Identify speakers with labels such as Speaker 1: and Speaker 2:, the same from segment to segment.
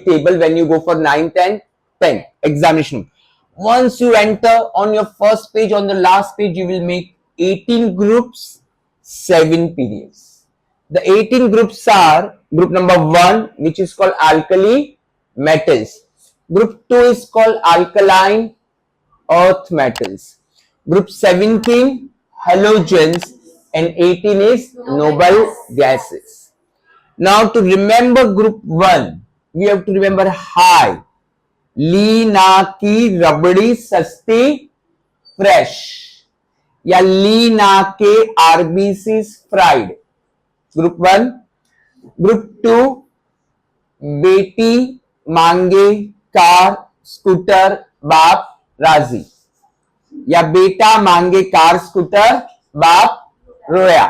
Speaker 1: table when you go for 9th and 10th examination. Once you enter on your first page, on the last page, you will make 18 groups, 7 periods. The 18 groups are group number 1, which is called alkali metals. Group 2 is called alkaline earth metals. Group 17, halogens, and 18 is noble gases. Now to remember group 1, we have to remember high. ली ना की रबड़ी सस्ती fresh, या ली ना के RBC fried. Group 1. Group 2, बेटी मांगे car scooter बाप राजी, या बेटा मांगे कार स्कूटर बाप रोया.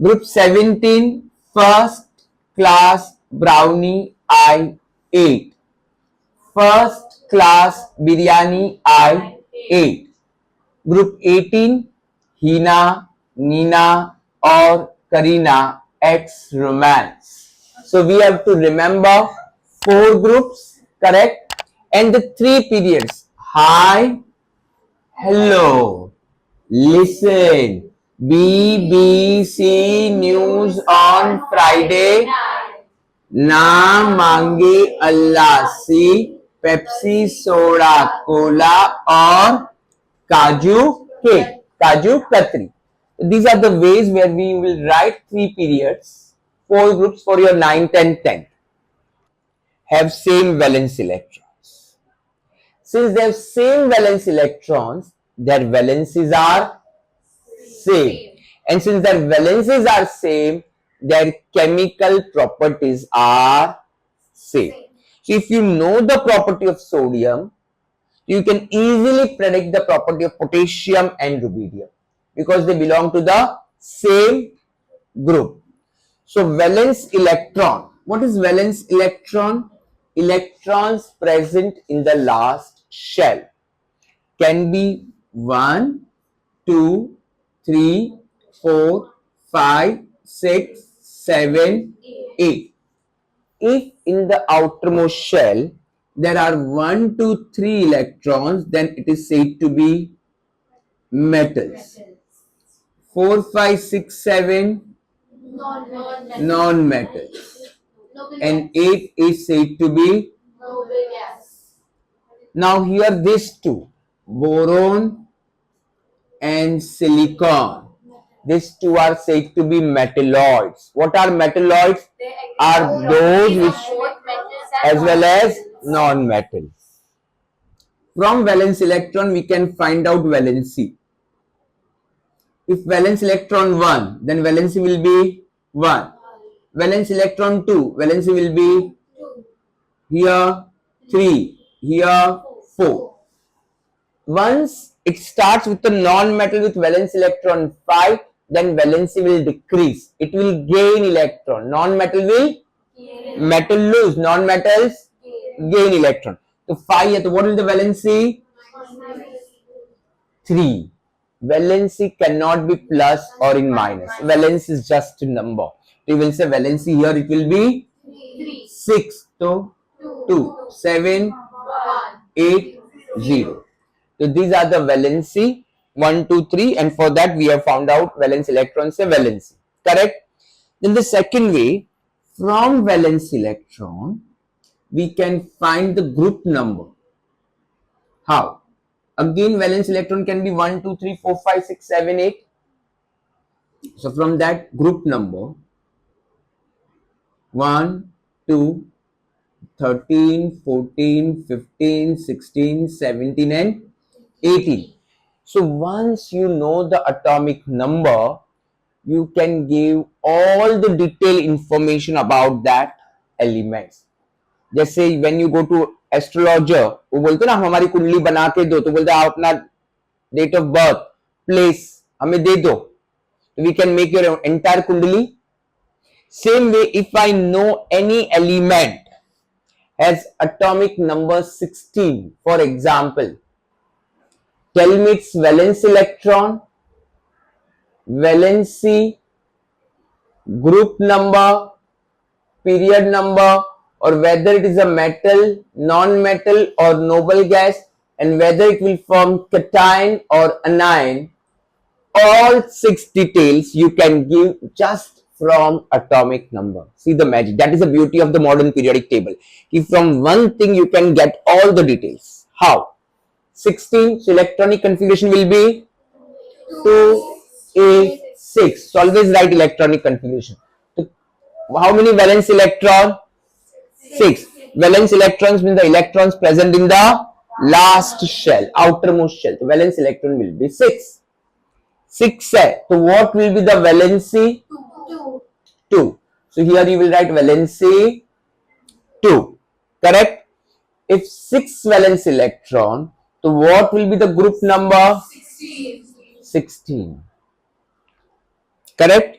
Speaker 1: ग्रुप 17, फर्स्ट क्लास ब्राउनी आई एट, फर्स्ट क्लास बिरयानी आई एट. ग्रुप 18, हीना नीना और Kareena x romance. So we have to remember 4 groups, correct? And the 3 periods: hi, hello, listen, BBC News on Friday, ना मांगे अल्लाह सी, पेप्सी सोडा कोला और काजू cake, काजू कतरी. These are the ways where we will write 3 periods, 4 groups for your 9th and 10th. Have same valence electrons. Since they have same valence electrons, their valences are same. And since their valences are same, their chemical properties are same. So if you know the property of sodium, you can easily predict the property of potassium and rubidium because they belong to the same group. So valence electron. What is valence electron? Electrons present in the last shell can be 1, 2, 3, 4, 5, 6, 7, 8. If in the outermost shell there are 1, 2, 3 electrons, then it is said to be metals. 4, 5, 6, 7 non-metals. And 8 is said to be noble gas. Now here these two, boron and silicon, these two are said to be metalloids. What are metalloids? Are those which as well as non-metals. From valence electron we can find out valency. If valence electron 1, then valency will be 1. Valence electron 2, valency will be 2. Here 3, here 4. Once it starts with a non-metal with valence electron 5, then valency will decrease. It will gain electron. Non-metal will gain. Metal lose. Non-metals gain electron. So 5, so what is the valency? 3. Valency cannot be plus or in minus. Valence is just a number. So you will say valency here it will be 6. So 2, 7, 8, 0. So these are the valency 1, 2, 3, and for that we have found out valence electrons say valency. Correct? Then the second way, from valence electron we can find the group number. How? Again valence electron can be 1, 2, 3, 4, 5, 6, 7, 8. So from that group number 1, 2, 13, 14, 15, 16, 17 and 18. So once you know the atomic number, you can give all the detailed information about that elements. जैसे when you go to astrologer, वो बोलते ना हमारी कुंडली बना के दो, तो बोलते आप अपना date of birth, place हमें दे दो. We can make your entire kundali. Same way, if I know any element has atomic number 16, for example, tell me its valence electron, valency, group number, period number or whether it is a metal, non-metal or noble gas, and whether it will form cation or anion, all 6 details you can give just from atomic number. See the magic. That is the beauty of the modern periodic table. If from one thing you can get all the details. How? 16. So electronic configuration will be 2a6. So always write electronic configuration. So how many valence electron? 6. Valence electrons mean the electrons present in the last shell, outermost shell. The valence electron will be 6. 6 है, so what will be the valency? 2. So here you will write valency 2. Correct? If 6 valence electron, so what will be the group number? 16. Correct?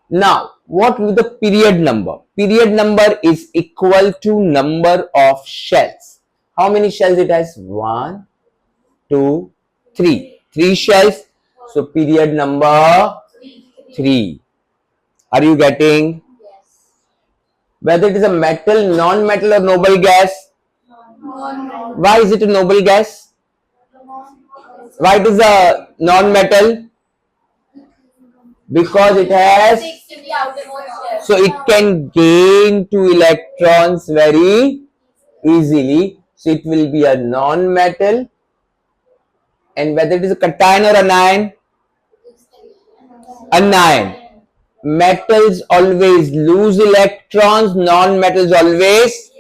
Speaker 1: Now, what will be the period number? Period number is equal to number of shells. How many shells it has? 1, 2, 3. 3 shells. So period number 3. Are you getting?
Speaker 2: Yes.
Speaker 1: Whether it is a metal, non-metal or noble gas?
Speaker 2: Non-metal.
Speaker 1: Why is it a noble gas? Why it is a non-metal? Because it has, so it can gain 2 electrons very easily. So it will be a non-metal. And whether it is a cation or anion? Anion. Metals always lose electrons, non-metals always,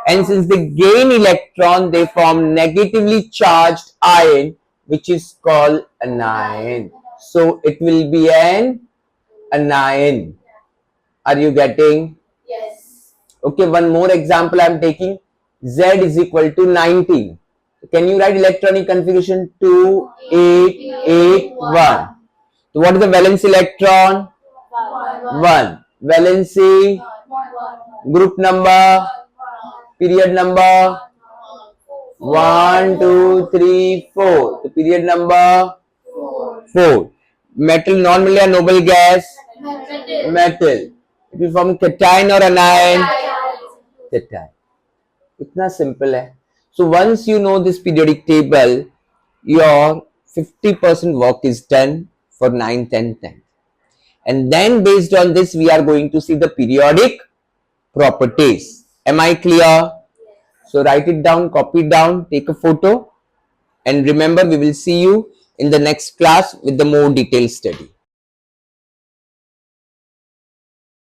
Speaker 1: and since they gain electron, they form negatively charged ion, which is called anion. So it will be an anion. Are you getting?
Speaker 2: Yes.
Speaker 1: Okay, one more example I am taking. Z is equal to 19. Can you write electronic configuration 2881? So what is the valence electron? 1. Valency, group number, period number 1, 2, 3, 4. The period number 4. Metal, non-metal or noble gas? Metal. It will form cation or anion? Cation. Itna simple hai. So once you know this periodic table, your 50% work is done for 9, 10, 10. And then based on this, we are going to see the periodic properties. Am I clear? So write it down, copy it down, take a photo, and remember we will see you in the next class with the more detailed study.